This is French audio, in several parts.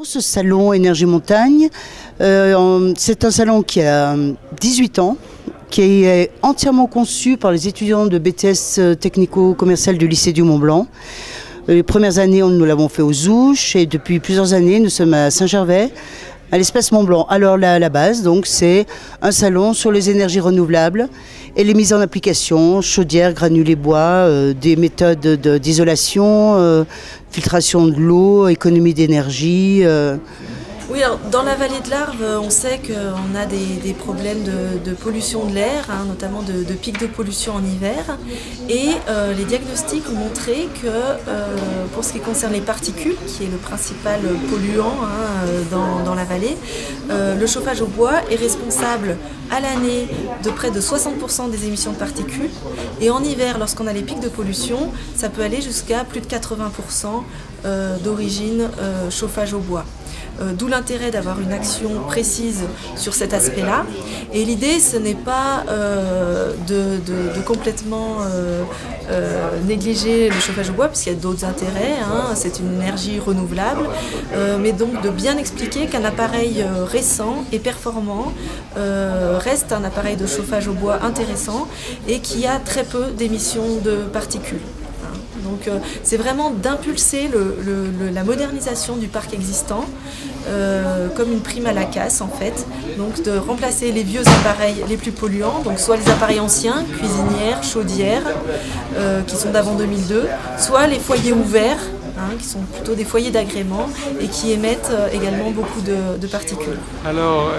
Ce salon Énergie Montagne, c'est un salon qui a 18 ans, qui est entièrement conçu par les étudiants de BTS technico-commercial du lycée du Mont-Blanc. Les premières années, nous l'avons fait aux Ouches et depuis plusieurs années, nous sommes à Saint-Gervais, à l'espace Mont-Blanc. Alors la base, donc, c'est un salon sur les énergies renouvelables et les mises en application, chaudières, granulés bois, des méthodes d'isolation, filtration de l'eau, économie d'énergie. Oui, alors dans la vallée de l'Arve, on sait qu'on a des problèmes de pollution de l'air, notamment de pics de pollution en hiver. Et les diagnostics ont montré que pour ce qui concerne les particules, qui est le principal polluant dans la vallée, le chauffage au bois est responsable à l'année de près de 60% des émissions de particules. Et en hiver, lorsqu'on a les pics de pollution, ça peut aller jusqu'à plus de 80% d'origine chauffage au bois. D'où l'intérêt d'avoir une action précise sur cet aspect-là. Et l'idée, ce n'est pas de complètement négliger le chauffage au bois, puisqu'il y a d'autres intérêts, c'est une énergie renouvelable, mais donc de bien expliquer qu'un appareil récent et performant reste un appareil de chauffage au bois intéressant et qui a très peu d'émissions de particules. Donc c'est vraiment d'impulser la modernisation du parc existant comme une prime à la casse en fait. Donc de remplacer les vieux appareils les plus polluants, donc soit les appareils anciens, cuisinières, chaudières, qui sont d'avant 2002, soit les foyers ouverts, qui sont plutôt des foyers d'agrément et qui émettent également beaucoup de particules. Alors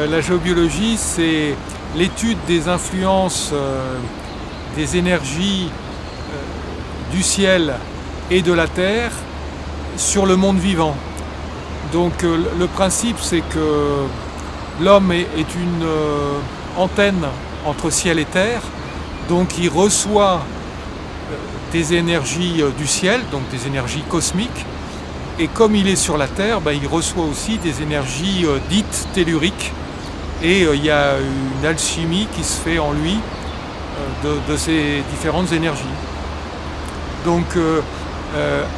la géobiologie, c'est l'étude des influences des énergies du ciel et de la terre sur le monde vivant. Donc le principe, c'est que l'homme est une antenne entre ciel et terre, donc il reçoit des énergies du ciel, donc des énergies cosmiques, et comme il est sur la terre, il reçoit aussi des énergies dites telluriques, et il y a une alchimie qui se fait en lui de ces différentes énergies. Donc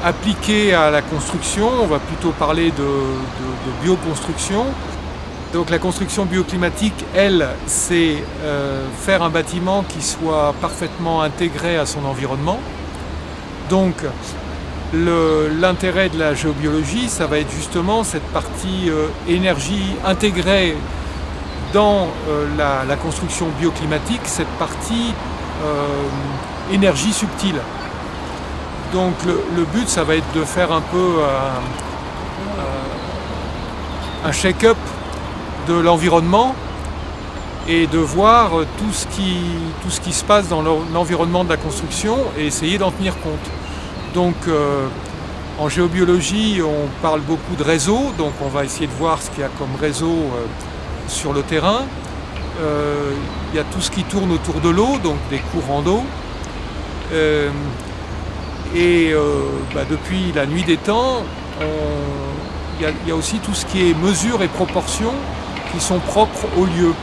appliqué à la construction, on va plutôt parler de bioconstruction. Donc la construction bioclimatique, elle, c'est faire un bâtiment qui soit parfaitement intégré à son environnement. Donc l'intérêt de la géobiologie, ça va être justement cette partie énergie intégrée dans la construction bioclimatique, cette partie énergie subtile. Donc le but, ça va être de faire un peu un check-up de l'environnement et de voir tout ce qui se passe dans l'environnement de la construction et essayer d'en tenir compte. Donc en géobiologie, on parle beaucoup de réseaux, donc on va essayer de voir ce qu'il y a comme réseau sur le terrain. Il y a tout ce qui tourne autour de l'eau, donc des courants d'eau. Depuis la nuit des temps, il y a aussi tout ce qui est mesure et proportion qui sont propres au lieu.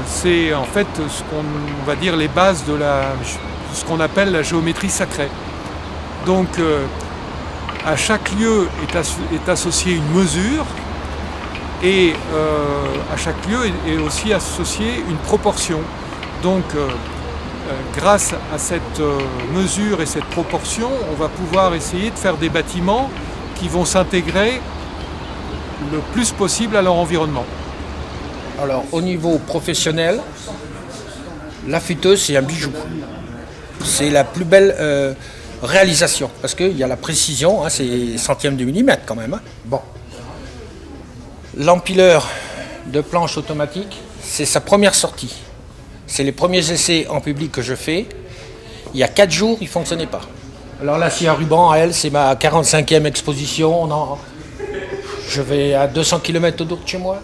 C'est en fait ce qu'on va dire les bases de ce qu'on appelle la géométrie sacrée. Donc à chaque lieu est associée une mesure et à chaque lieu est aussi associée une proportion. Donc grâce à cette mesure et cette proportion, on va pouvoir essayer de faire des bâtiments qui vont s'intégrer le plus possible à leur environnement. Alors au niveau professionnel, l'affûteuse c'est un bijou. C'est la plus belle réalisation parce qu'il y a la précision, c'est centième de millimètre quand même. Bon. L'empileur de planches automatique, c'est sa première sortie. C'est les premiers essais en public que je fais. Il y a 4 jours, il ne fonctionnait pas. Alors la scie à ruban, elle, c'est ma 45e exposition. Je vais à 200 km autour de chez moi.